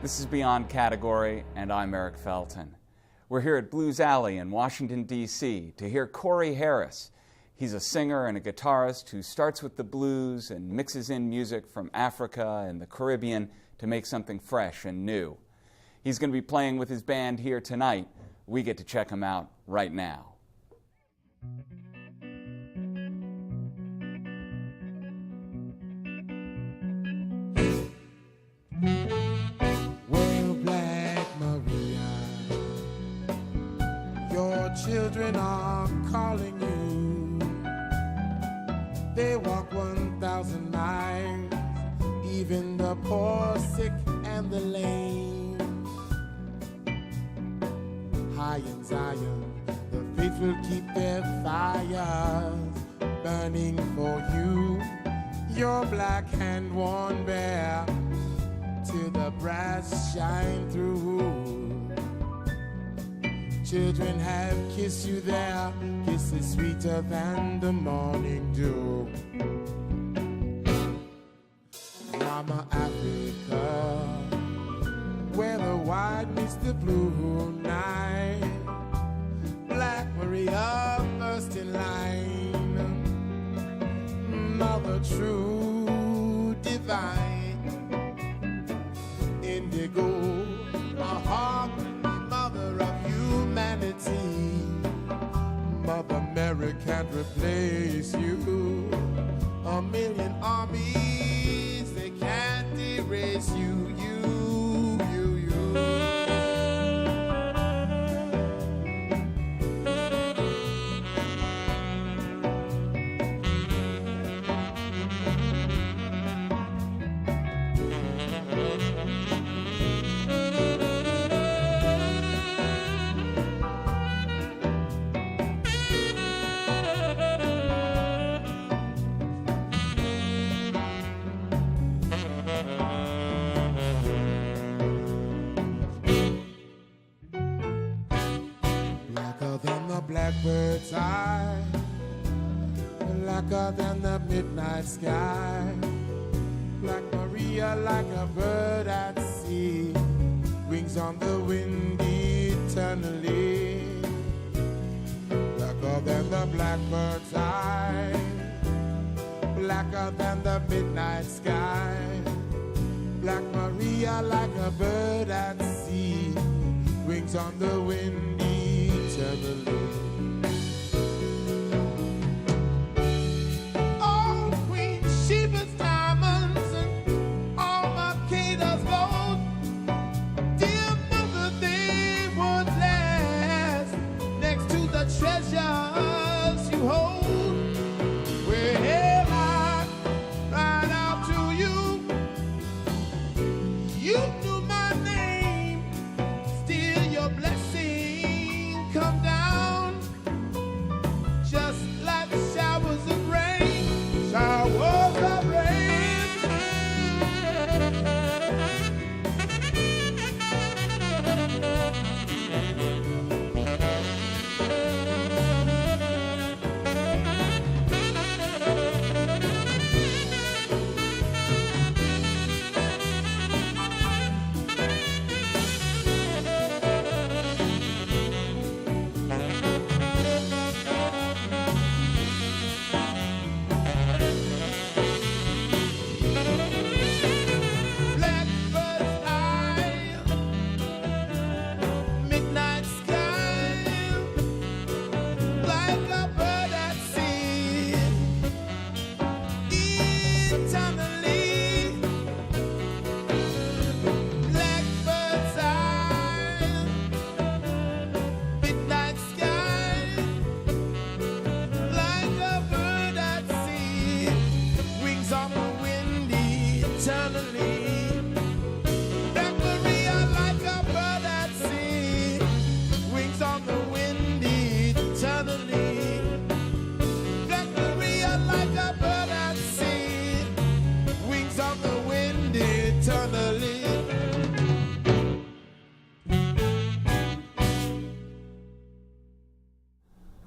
This is Beyond Category, and I'm Eric Felton. We're here at Blues Alley in Washington, D.C. to hear Corey Harris. He's a singer and a guitarist who starts with the blues and mixes in music from Africa and the Caribbean to make something fresh and new. He's going to be playing with his band here tonight. We get to check him out right now. Children are calling you. They walk 1,000 miles, even the poor, sick, and the lame. High in Zion, the faithful keep their fires burning for you. Your black hand worn bare till the brass shine through. Children have kissed you there, kisses sweeter than the morning dew. Mama Africa, where the white meets the blue night. Black Maria, first in line. Mother true, divine. Indigo, a heart. Mother of humanity, Mother Mary can't replace you. A million armies, they can't erase you, Blackbird's eye, blacker than the midnight sky. Black Maria like a bird at sea, wings on the wind eternally. Blacker than the blackbird's eye, blacker than the midnight sky. Black Maria like a bird at sea, wings on the wind eternally. Treasures you hold, wherever I cried out to you, you knew my name. Still your blessing come down, just like showers of rain, showers of rain.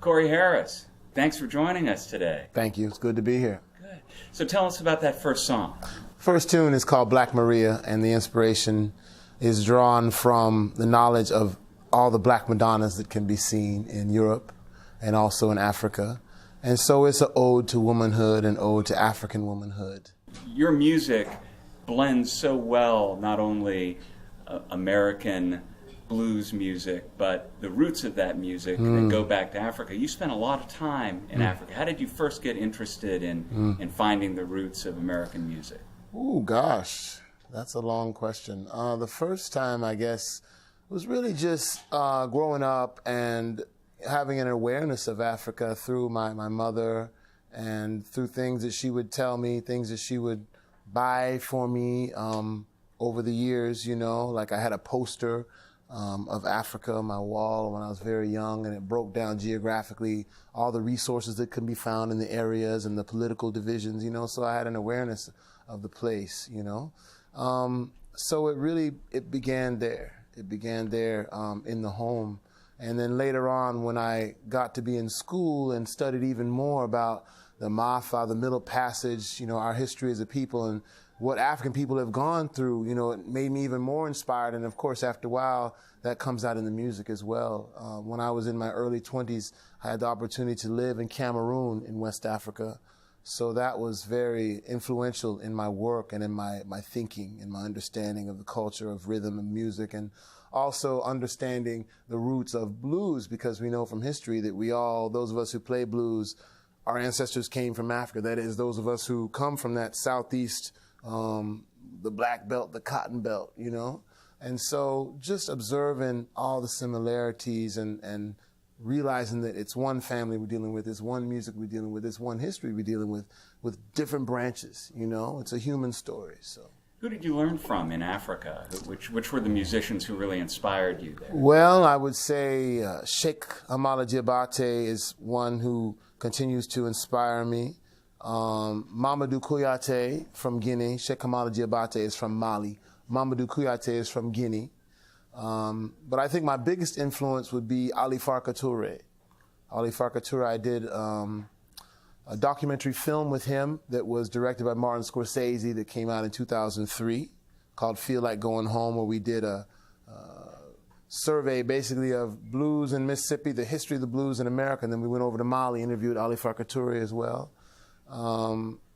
Corey Harris, thanks for joining us today. Thank you. It's good to be here. Good. So tell us about that first song. First tune is called Black Maria, and the inspiration is drawn from the knowledge of all the black Madonnas that can be seen in Europe and also in Africa. And so it's an ode to womanhood, an ode to African womanhood. Your music blends so well not only American blues music, but the roots of that music that go back to Africa. You spent a lot of time in Africa. How did you first get interested in finding the roots of American music? Oh, gosh, that's a long question. The first time, I guess, was really just growing up and having an awareness of Africa through my mother and through things that she would tell me, things that she would buy for me over the years, you know. Like I had a poster of Africa on my wall when I was very young, and it broke down geographically all the resources that can be found in the areas and the political divisions, you know. So I had an awareness of the place, you know. So it began there. It began there in the home. And then later on, when I got to be in school and studied even more about the Mafa, the Middle Passage, you know, our history as a people and what African people have gone through, you know, it made me even more inspired. And of course, after a while, that comes out in the music as well. When I was in my early 20s, I had the opportunity to live in Cameroon in West Africa. So that was very influential in my work and in my thinking and my understanding of the culture of rhythm and music, and also understanding the roots of blues, because we know from history that those of us who play blues, our ancestors came from Africa. That is, those of us who come from that southeast, the black belt, the cotton belt, you know. And so just observing all the similarities and realizing that it's one family we're dealing with, it's one music we're dealing with, it's one history we're dealing with different branches, you know. It's a human story, so. Who did you learn from in Africa? Which were the musicians who really inspired you there? Well, I would say Sheikh Amala Diabate is one who continues to inspire me. Mamadou Kouyaté from Guinea. Sheikh Amala Diabate is from Mali. Mamadou Kouyaté is from Guinea. But I think my biggest influence would be Ali Farka Touré. Ali Farka Touré, I did a documentary film with him that was directed by Martin Scorsese that came out in 2003 called Feel Like Going Home, where we did a survey basically of blues in Mississippi, the history of the blues in America, and then we went over to Mali, interviewed Ali Farka Touré as well.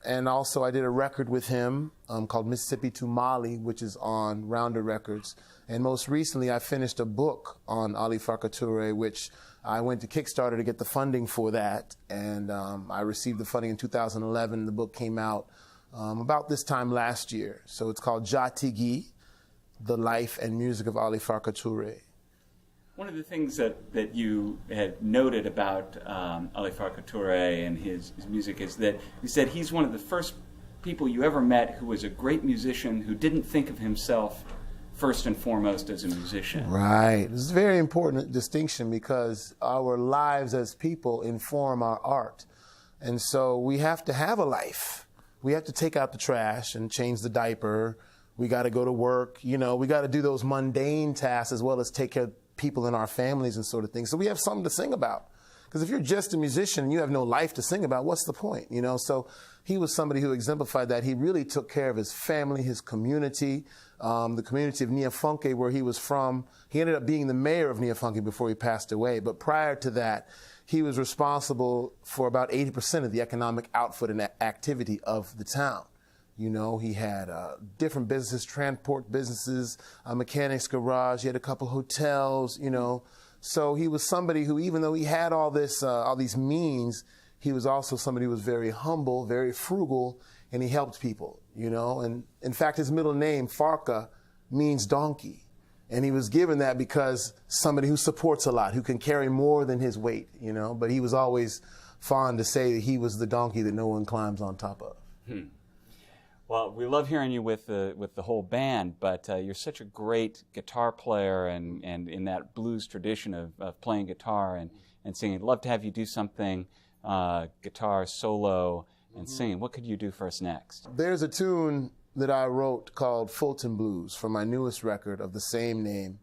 And also I did a record with him called Mississippi to Mali, which is on Rounder Records. And most recently I finished a book on Ali Farka Touré, which I went to Kickstarter to get the funding for that, and I received the funding in 2011. The book came out about this time last year. So it's called Jatigi, The Life and Music of Ali Farka Touré. One of the things that you had noted about Ali Farka Touré and his music is that you said he's one of the first people you ever met who was a great musician who didn't think of himself first and foremost as a musician. Right. It's a very important distinction because our lives as people inform our art. And so we have to have a life. We have to take out the trash and change the diaper. We got to go to work. You know, we got to do those mundane tasks as well as take care of people in our families and sort of things. So we have something to sing about. Because if you're just a musician and you have no life to sing about, what's the point? You know, so he was somebody who exemplified that. He really took care of his family, his community, the community of Niafunke, where he was from. He ended up being the mayor of Niafunke before he passed away. But prior to that, he was responsible for about 80% of the economic output and activity of the town. You know, he had different businesses, transport businesses, a mechanics garage. He had a couple hotels, you know. So he was somebody who, even though he had all these means, he was also somebody who was very humble, very frugal, and he helped people, you know. And in fact, his middle name, Farka, means donkey. And he was given that because somebody who supports a lot, who can carry more than his weight, you know. But he was always fond to say that he was the donkey that no one climbs on top of. Well, we love hearing you with the whole band, but you're such a great guitar player and in that blues tradition of playing guitar and singing. I'd love to have you do something guitar solo and singing. What could you do for us next? There's a tune that I wrote called Fulton Blues for my newest record of the same name.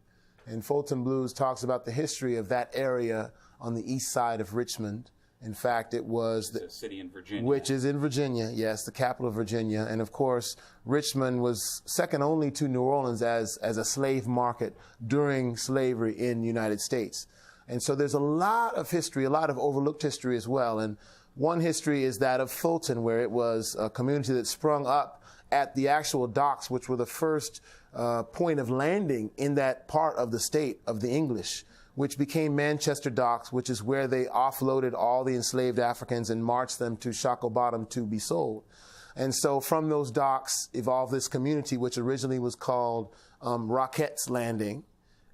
And Fulton Blues talks about the history of that area on the east side of Richmond In fact, it was the city in Virginia. Which is in Virginia, yes, the capital of Virginia. And of course, Richmond was second only to New Orleans as a slave market during slavery in the United States. And so there's a lot of history, a lot of overlooked history as well. And one history is that of Fulton, where it was a community that sprung up at the actual docks, which were the first point of landing in that part of the state of the English, which became Manchester Docks, which is where they offloaded all the enslaved Africans and marched them to Shockoe Bottom to be sold. And so from those docks evolved this community, which originally was called Rockette's Landing.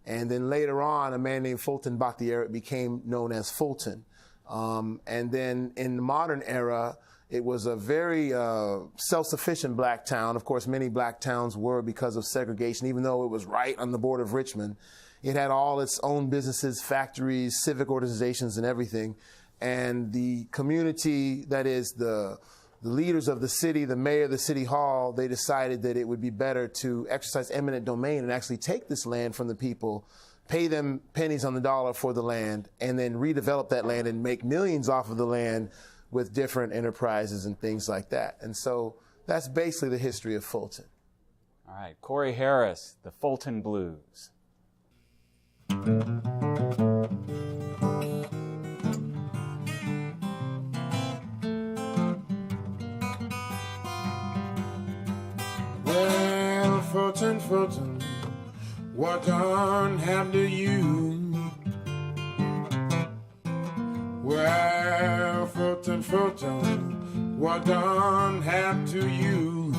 And then later on, a man named Fulton Bakhtiari became known as Fulton. And then in the modern era, it was a very self-sufficient black town. Of course, many black towns were because of segregation, even though it was right on the border of Richmond. It had all its own businesses, factories, civic organizations, and everything. And the community, that is the leaders of the city, the mayor of the city hall, they decided that it would be better to exercise eminent domain and actually take this land from the people, pay them pennies on the dollar for the land, and then redevelop that land and make millions off of the land with different enterprises and things like that. And so that's basically the history of Fulton. All right, Corey Harris, the Fulton Blues. Well, Fulton, Fulton, what done happened to you? Well, Fulton, Fulton, what done happened to you?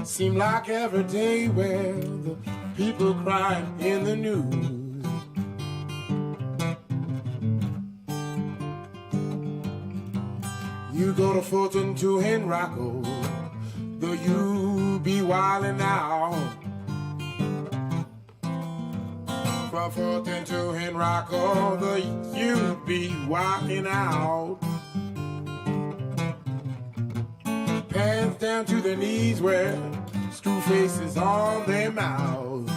Seemed like every day where the people crying in the news. You go to Fulton to Henrico, though you be wildin' out. From Fulton to Henrico, though you be wildin' out. Pants down to their knees where screw faces on their mouths.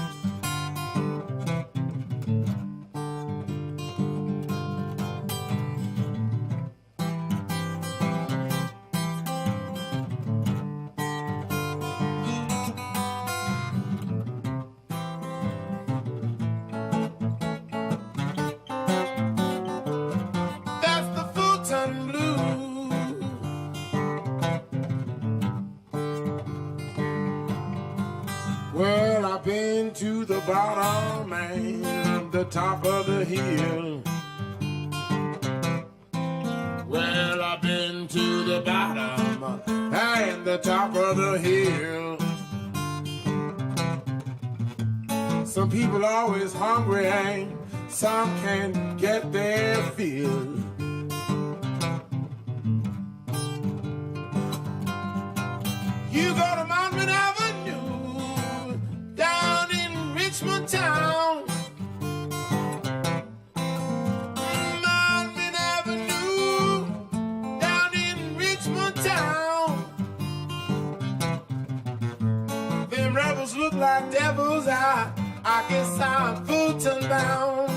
That's the Fulton Blues. Well, I've been to the bottom and the top of the hill. Well, I've been to the bottom and the top of the hill. Some people are always hungry and some can't get their fill. You go to Monument Avenue down in Richmond town. Monument Avenue down in Richmond town. Them rebels look like devils. I guess I'm Fulton bound.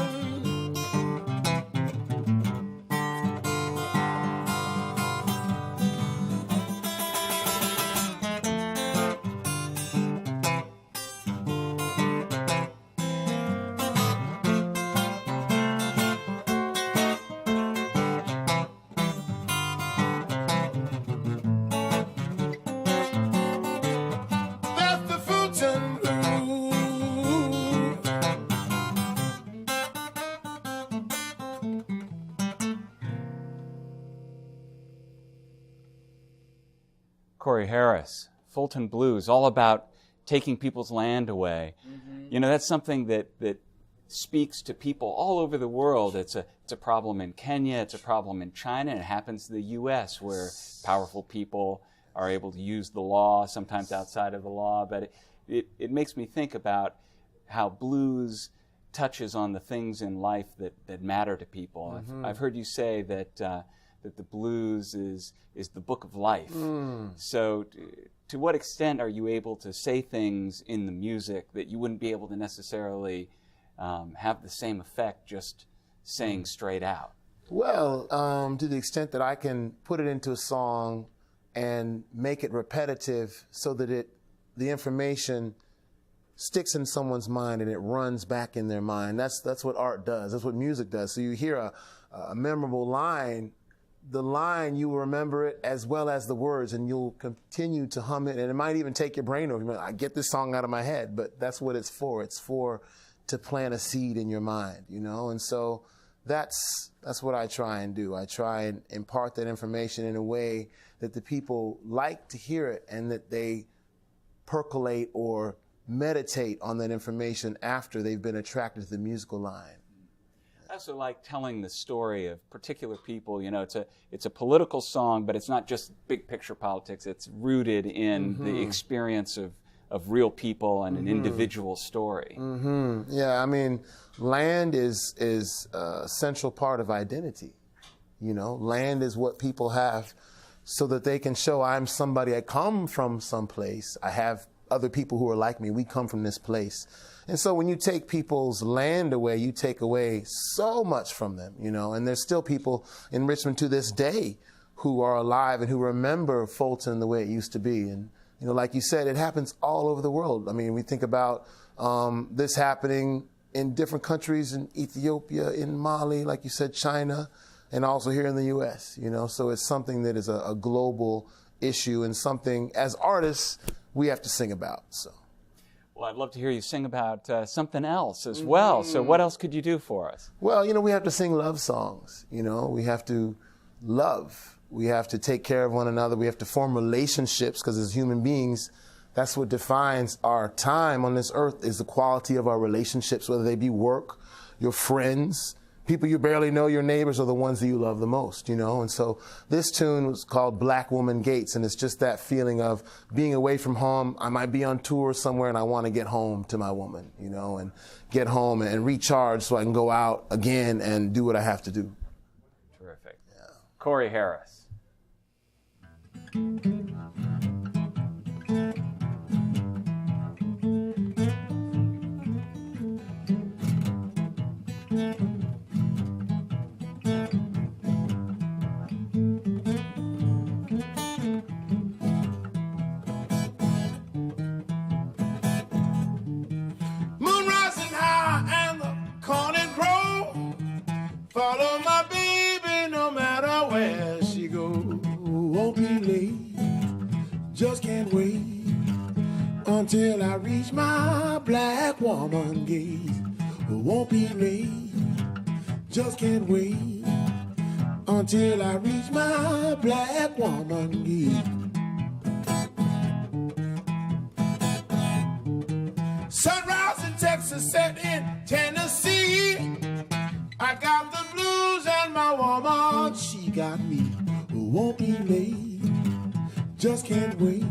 That's the Fulton Blues. Corey Harris, Fulton Blues, all about taking people's land away. You know, that's something that speaks to people all over the world. It's a problem in Kenya, it's a problem in China, and it happens in the U.S. where powerful people are able to use the law, sometimes outside of the law. But it makes me think about how blues touches on the things in life that matter to people. I've heard you say that the blues is the book of life. So to what extent are you able to say things in the music that you wouldn't be able to necessarily have the same effect just saying straight out? Well, to the extent that I can put it into a song and make it repetitive so that the information sticks in someone's mind and it runs back in their mind. That's what art does. That's what music does. So you hear a memorable line, the line, you will remember it as well as the words, and you'll continue to hum it, and it might even take your brain over. I get this song out of my head, but that's what it's for. It's for to plant a seed in your mind, you know? And so that's what I try and do. I try and impart that information in a way that the people like to hear it and that they percolate or meditate on that information after they've been attracted to the musical line. I also like telling the story of particular people. You know, it's a political song, but it's not just big picture politics. It's rooted in the experience of real people and an individual story. Yeah, I mean, land is a central part of identity. You know, land is what people have so that they can show I'm somebody, I come from someplace, I have other people who are like me, we come from this place. And so when you take people's land away, you take away so much from them, you know, and there's still people in Richmond to this day who are alive and who remember Fulton the way it used to be. And, you know, like you said, it happens all over the world. I mean, we think about this happening in different countries, in Ethiopia, in Mali, like you said, China, and also here in the U.S., you know, so it's something that is a global issue and something, as artists, we have to sing about, so. Well, I'd love to hear you sing about something else as well. So what else could you do for us? Well, you know, we have to sing love songs, you know. We have to love. We have to take care of one another. We have to form relationships, because as human beings, that's what defines our time on this earth, is the quality of our relationships, whether they be work, your friends, people you barely know, your neighbors are the ones that you love the most, you know. And so this tune was called Black Woman Gates, and it's just that feeling of being away from home. I might be on tour somewhere and I want to get home to my woman, you know, and get home and recharge so I can go out again and do what I have to do. Terrific. Yeah. Corey Harris. Follow my baby no matter where she goes. Won't be late, just can't wait until I reach my black woman gate. Won't be late, just can't wait until I reach my black woman gate. Sunrise in Texas, set in Tennessee. I got the blues and my woman, she got me. Won't be late, just can't wait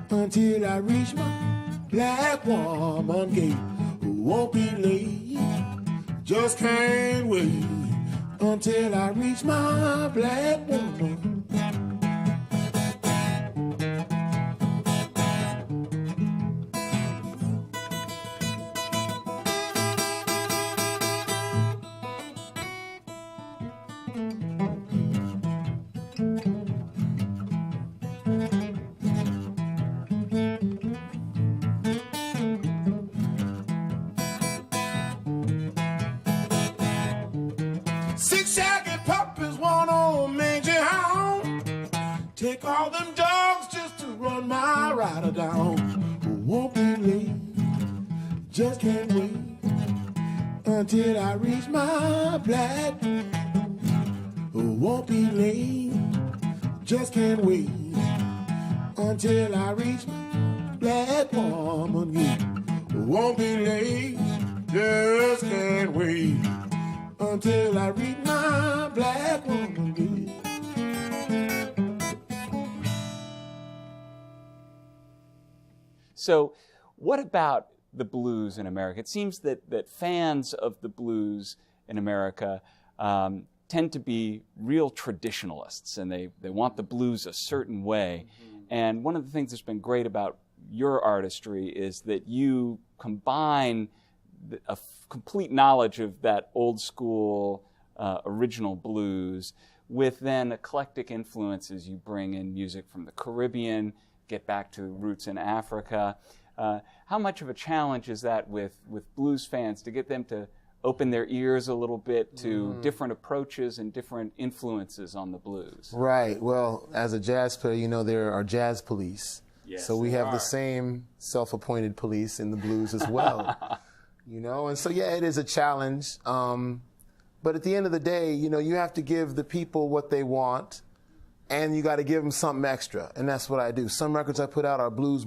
until I reach my black woman gate. Won't be late, just can't wait until I reach my black woman. Six shaggy puppies, one old mangy hound. Take all them dogs just to run my rider down. Won't be late, just can't wait until I reach my black. Won't be late, just can't wait until I reach my black woman gate. Won't be late, just can't wait until I reach my black woman gate. So what about the blues in America? It seems that fans of the blues in America tend to be real traditionalists, and they want the blues a certain way. And one of the things that's been great about your artistry is that you combine complete knowledge of that old school original blues, with then eclectic influences. You bring in music from the Caribbean, get back to roots in Africa. How much of a challenge is that with blues fans to get them to open their ears a little bit to different approaches and different influences on the blues? Right. Well, as a jazz player, you know, there are jazz police. Yes, so we have the same self-appointed police in the blues as well. You know, and so, yeah, it is a challenge. But at the end of the day, you know, you have to give the people what they want, and you got to give them something extra. And that's what I do. Some records I put out are blues.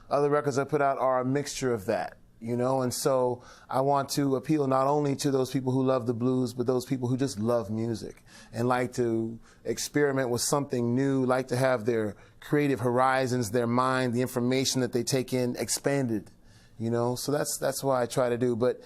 Other records I put out are a mixture of that. You know, and so I want to appeal not only to those people who love the blues, but those people who just love music and like to experiment with something new, like to have their creative horizons, their mind, the information that they take in expanded, you know. So that's what I try to do. But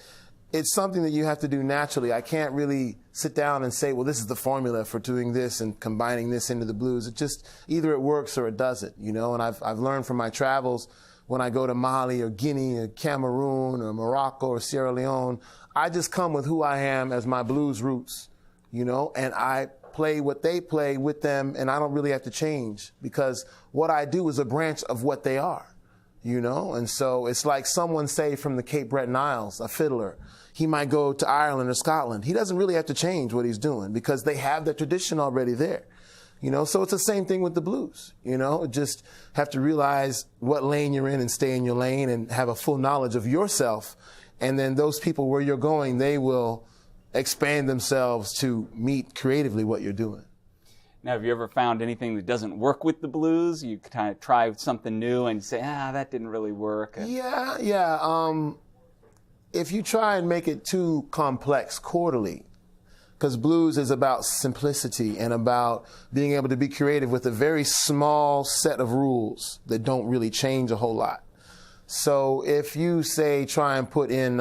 it's something that you have to do naturally. I can't really sit down and say, well, this is the formula for doing this and combining this into the blues. It just, either it works or it doesn't, you know. And I've learned from my travels, when I go to Mali or Guinea or Cameroon or Morocco or Sierra Leone, I just come with who I am as my blues roots, you know, and I play what they play with them, and I don't really have to change because what I do is a branch of what they are, you know. And so it's like someone, say, from the Cape Breton Isles, a fiddler. He might go to Ireland or Scotland. He doesn't really have to change what he's doing because they have the tradition already there. You know, so it's the same thing with the blues. You know, just have to realize what lane you're in and stay in your lane and have a full knowledge of yourself. And then those people where you're going, they will expand themselves to meet creatively what you're doing. Now, have you ever found anything that doesn't work with the blues? You kind of try something new and say, that didn't really work. Yeah. If you try and make it too complex quarterly, because blues is about simplicity and about being able to be creative with a very small set of rules that don't really change a whole lot. So if you, say, try and put in,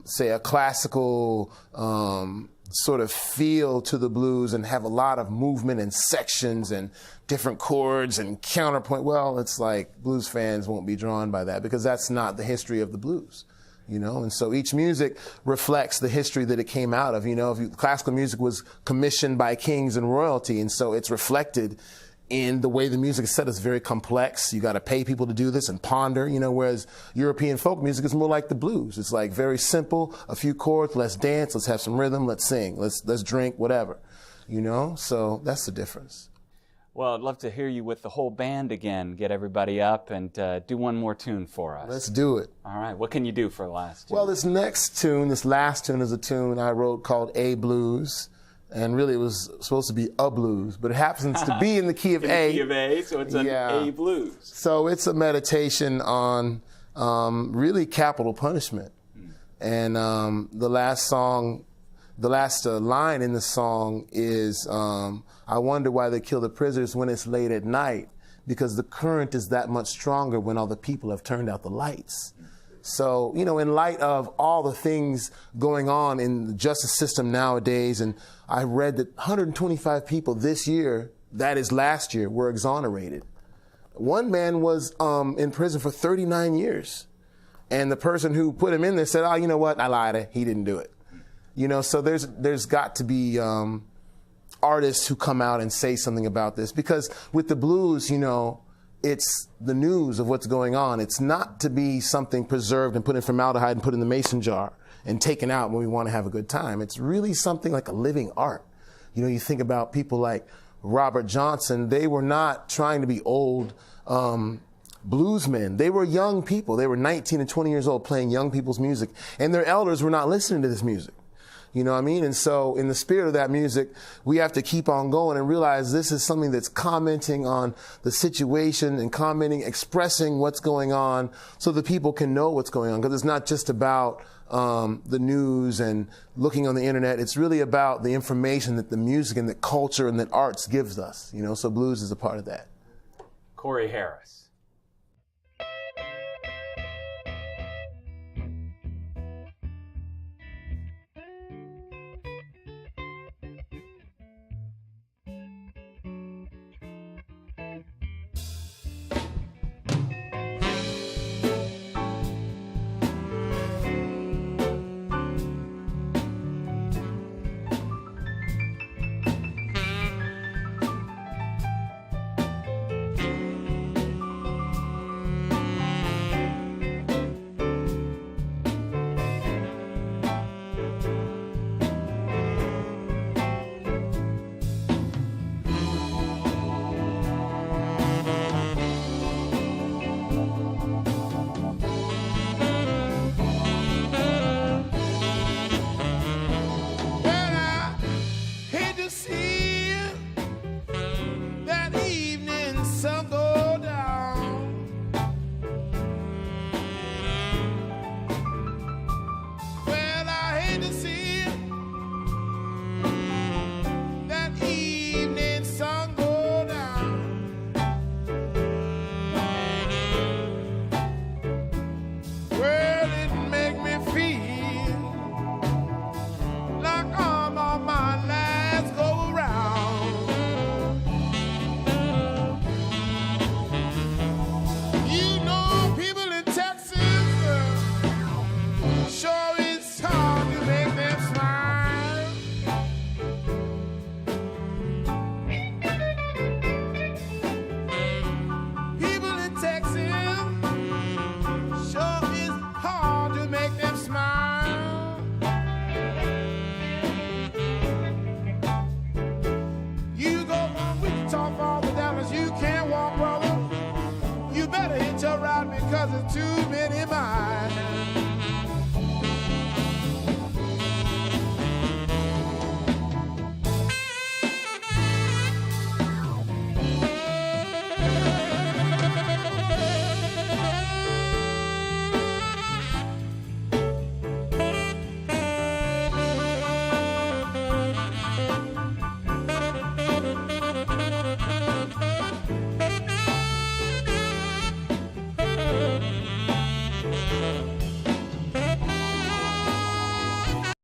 say, a classical sort of feel to the blues and have a lot of movement and sections and different chords and counterpoint, well, it's like blues fans won't be drawn by that because that's not the history of the blues. You know, and so each music reflects the history that it came out of. You know, classical music was commissioned by kings and royalty, and so it's reflected in the way the music is set. It's very complex. You got to pay people to do this and ponder, you know, whereas European folk music is more like the blues. It's like very simple, a few chords, let's dance, let's have some rhythm, let's sing, let's drink, whatever, you know, so that's the difference. Well, I'd love to hear you with the whole band again, get everybody up and do one more tune for us. Let's do it. All right. What can you do for the last tune? Well, this last tune is a tune I wrote called A Blues. And really it was supposed to be a blues, but it happens to be in the key of A. In the key of A, so it's an A blues. So it's a meditation on really capital punishment. And the last line in the song is, I wonder why they kill the prisoners when it's late at night, because the current is that much stronger when all the people have turned out the lights. So, you know, in light of all the things going on in the justice system nowadays, and I read that 125 people this year, that is last year, were exonerated. One man was in prison for 39 years. And the person who put him in there said, you know what, I lied, he didn't do it. You know, so there's got to be artists who come out and say something about this, because with the blues, you know, it's the news of what's going on. It's not to be something preserved and put in formaldehyde and put in the mason jar and taken out when we want to have a good time. It's really something like a living art. You know, you think about people like Robert Johnson, they were not trying to be old bluesmen. They were young people. They were 19 and 20 years old playing young people's music, and their elders were not listening to this music. You know what I mean? And so in the spirit of that music, we have to keep on going and realize this is something that's commenting on the situation and expressing what's going on so that people can know what's going on. Because it's not just about the news and looking on the internet. It's really about the information that the music and the culture and that arts gives us. You know, so blues is a part of that. Corey Harris. 'cause it's too many miles.